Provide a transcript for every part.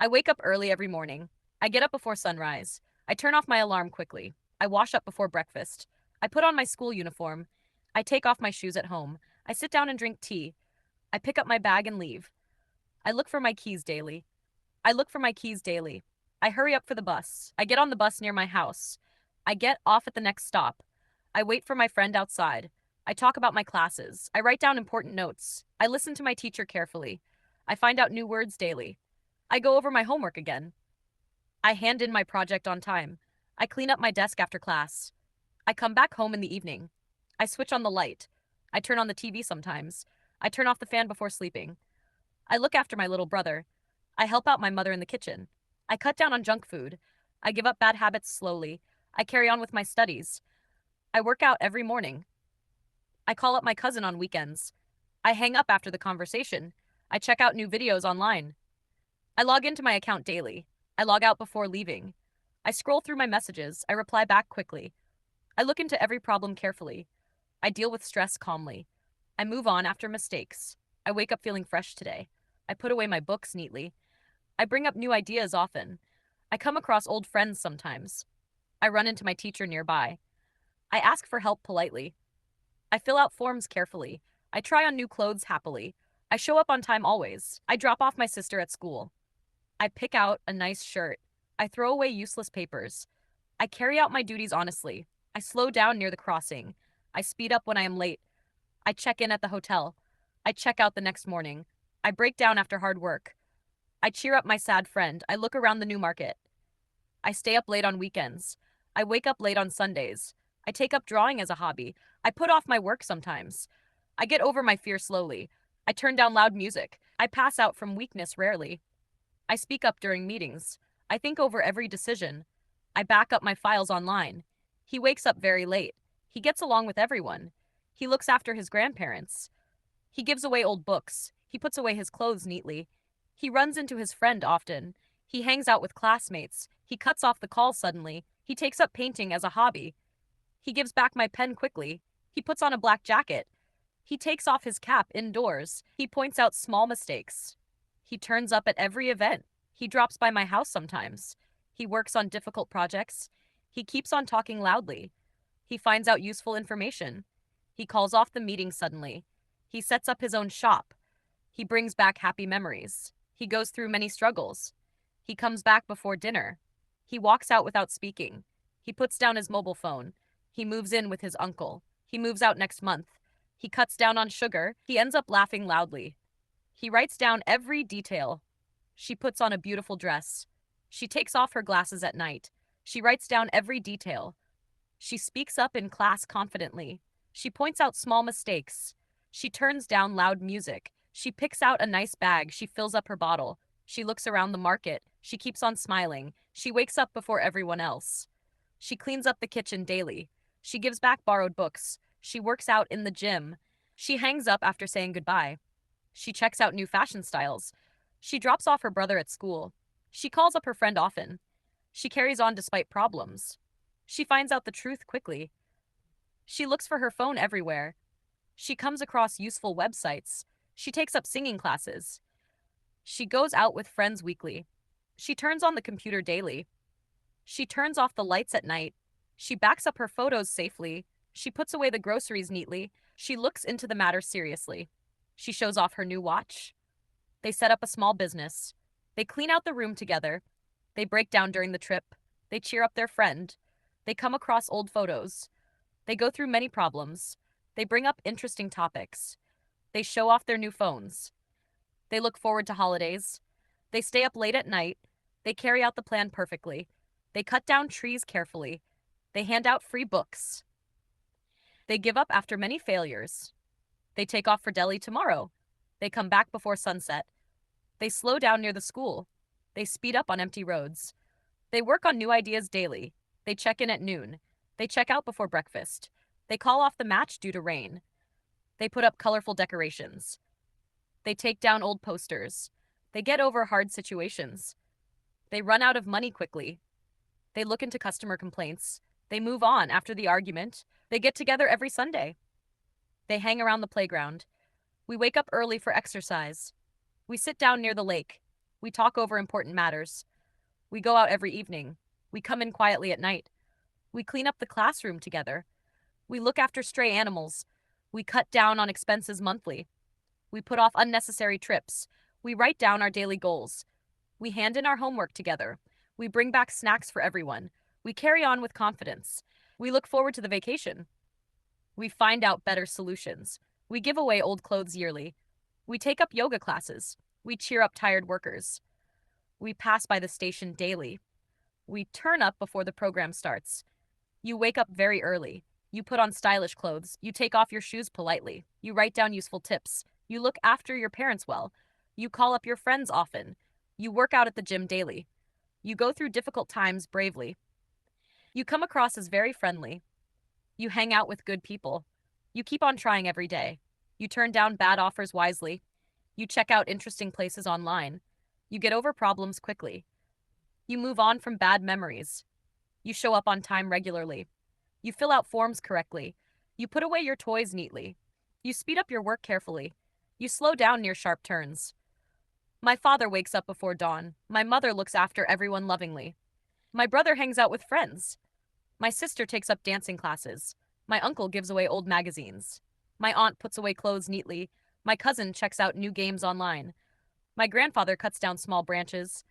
I wake up early every morning. I get up before sunrise. I turn off my alarm quickly. I wash up before breakfast. I put on my school uniform. I take off my shoes at home. I sit down and drink tea. I pick up my bag and leave. I look for my keys daily. I look for my keys daily. I hurry up for the bus. I get on the bus near my house. I get off at the next stop. I wait for my friend outside. I talk about my classes. I write down important notes. I listen to my teacher carefully. I find out new words daily. I go over my homework again. I hand in my project on time. I clean up my desk after class. I come back home in the evening. I switch on the light. I turn on the TV sometimes. I turn off the fan before sleeping. I look after my little brother. I help out my mother in the kitchen. I cut down on junk food. I give up bad habits slowly. I carry on with my studies. I work out every morning. I call up my cousin on weekends. I hang up after the conversation. I check out new videos online. I log into my account daily. I log out before leaving. I scroll through my messages. I reply back quickly. I look into every problem carefully. I deal with stress calmly. I move on after mistakes. I wake up feeling fresh today. I put away my books neatly. I bring up new ideas often. I come across old friends sometimes. I run into my teacher nearby. I ask for help politely. I fill out forms carefully. I try on new clothes happily. I show up on time always. I drop off my sister at school. I pick out a nice shirt. I throw away useless papers. I carry out my duties honestly. I slow down near the crossing. I speed up when I am late. I check in at the hotel. I check out the next morning. I break down after hard work. I cheer up my sad friend. I look around the new market. I stay up late on weekends. I wake up late on Sundays. I take up drawing as a hobby. I put off my work sometimes. I get over my fear slowly. I turn down loud music. I pass out from weakness rarely. I speak up during meetings. I think over every decision. I back up my files online. He wakes up very late. He gets along with everyone. He looks after his grandparents. He gives away old books. He puts away his clothes neatly. He runs into his friend often. He hangs out with classmates. He cuts off the calls suddenly. He takes up painting as a hobby. He gives back my pen quickly. He puts on a black jacket. He takes off his cap indoors. He points out small mistakes. He turns up at every event. He drops by my house sometimes. He works on difficult projects. He keeps on talking loudly. He finds out useful information. He calls off the meeting suddenly. He sets up his own shop. He brings back happy memories. He goes through many struggles. He comes back before dinner. He walks out without speaking. He puts down his mobile phone. He moves in with his uncle. He moves out next month. He cuts down on sugar. He ends up laughing loudly. He writes down every detail. She puts on a beautiful dress. She takes off her glasses at night. She writes down every detail. She speaks up in class confidently. She points out small mistakes. She turns down loud music. She picks out a nice bag. She fills up her bottle. She looks around the market. She keeps on smiling. She wakes up before everyone else. She cleans up the kitchen daily. She gives back borrowed books. She works out in the gym. She hangs up after saying goodbye. She checks out new fashion styles. She drops off her brother at school. She calls up her friend often. She carries on despite problems. She finds out the truth quickly. She looks for her phone everywhere. She comes across useful websites. She takes up singing classes. She goes out with friends weekly. She turns on the computer daily. She turns off the lights at night. She backs up her photos safely. She puts away the groceries neatly. She looks into the matter seriously. She shows off her new watch. They set up a small business. They clean out the room together. They break down during the trip. They cheer up their friend. They come across old photos. They go through many problems. They bring up interesting topics. They show off their new phones. They look forward to holidays. They stay up late at night. They carry out the plan perfectly. They cut down trees carefully. They hand out free books. They give up after many failures. They take off for Delhi tomorrow. They come back before sunset. They slow down near the school. They speed up on empty roads. They work on new ideas daily. They check in at noon. They check out before breakfast. They call off the match due to rain. They put up colorful decorations. They take down old posters. They get over hard situations. They run out of money quickly. They look into customer complaints. They move on after the argument. They get together every Sunday. They hang around the playground. We wake up early for exercise. We sit down near the lake. We talk over important matters. We go out every evening. We come in quietly at night. We clean up the classroom together. We look after stray animals. We cut down on expenses monthly. We put off unnecessary trips. We write down our daily goals. We hand in our homework together. We bring back snacks for everyone. We carry on with confidence. We look forward to the vacation. We find out better solutions. We give away old clothes yearly. We take up yoga classes. We cheer up tired workers. We pass by the station daily. We turn up before the program starts. You wake up very early. You put on stylish clothes. You take off your shoes politely. You write down useful tips. You look after your parents well. You call up your friends often. You work out at the gym daily. You go through difficult times bravely. You come across as very friendly. You hang out with good people. You keep on trying every day. You turn down bad offers wisely. You check out interesting places online. You get over problems quickly. You move on from bad memories. You show up on time regularly. You fill out forms correctly. You put away your toys neatly. You speed up your work carefully. You slow down near sharp turns. My father wakes up before dawn. My mother looks after everyone lovingly. My brother hangs out with friends. My sister takes up dancing classes. My uncle gives away old magazines. My aunt puts away clothes neatly. My cousin checks out new games online. My grandfather cuts down small branches.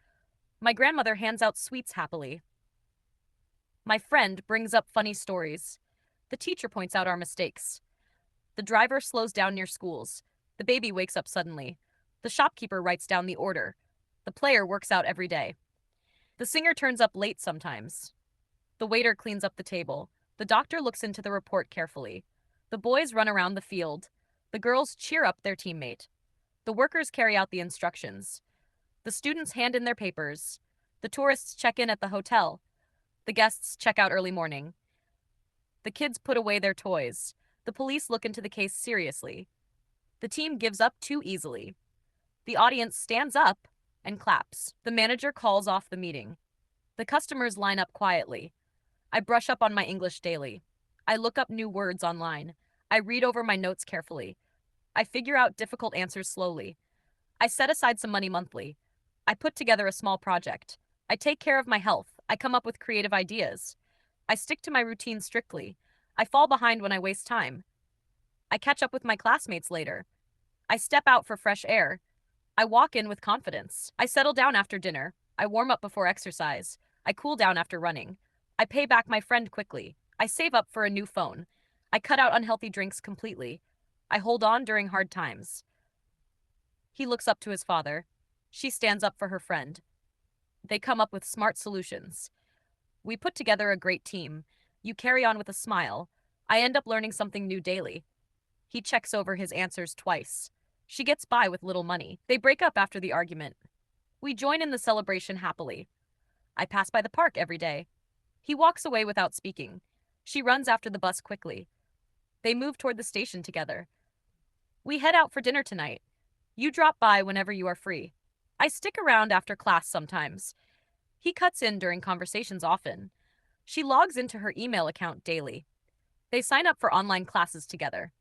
My grandmother hands out sweets happily. My friend brings up funny stories. The teacher points out our mistakes. The driver slows down near schools. The baby wakes up suddenly. The shopkeeper writes down the order. The player works out every day. The singer turns up late sometimes. The waiter cleans up the table. The doctor looks into the report carefully. The boys run around the field. The girls cheer up their teammate. The workers carry out the instructions. The students hand in their papers. The tourists check in at the hotel. The guests check out early morning. The kids put away their toys. The police look into the case seriously. The team gives up too easily. The audience stands up and claps. The manager calls off the meeting. The customers line up quietly. I brush up on my English daily. I look up new words online. I read over my notes carefully. I figure out difficult answers slowly. I set aside some money monthly. I put together a small project. I take care of my health. I come up with creative ideas. I stick to my routine strictly. I fall behind when I waste time. I catch up with my classmates later. I step out for fresh air. I walk in with confidence. I settle down after dinner. I warm up before exercise. I cool down after running. I pay back my friend quickly. I save up for a new phone. I cut out unhealthy drinks completely. I hold on during hard times. He looks up to his father. She stands up for her friend. They come up with smart solutions. We put together a great team. You carry on with a smile. I end up learning something new daily. He checks over his answers twice. She gets by with little money. They break up after the argument. We join in the celebration happily. I pass by the park every day. He walks away without speaking. She runs after the bus quickly. They move toward the station together. We head out for dinner tonight. You drop by whenever you are free. I stick around after class sometimes. He cuts in during conversations often. She logs into her email account daily. They sign up for online classes together.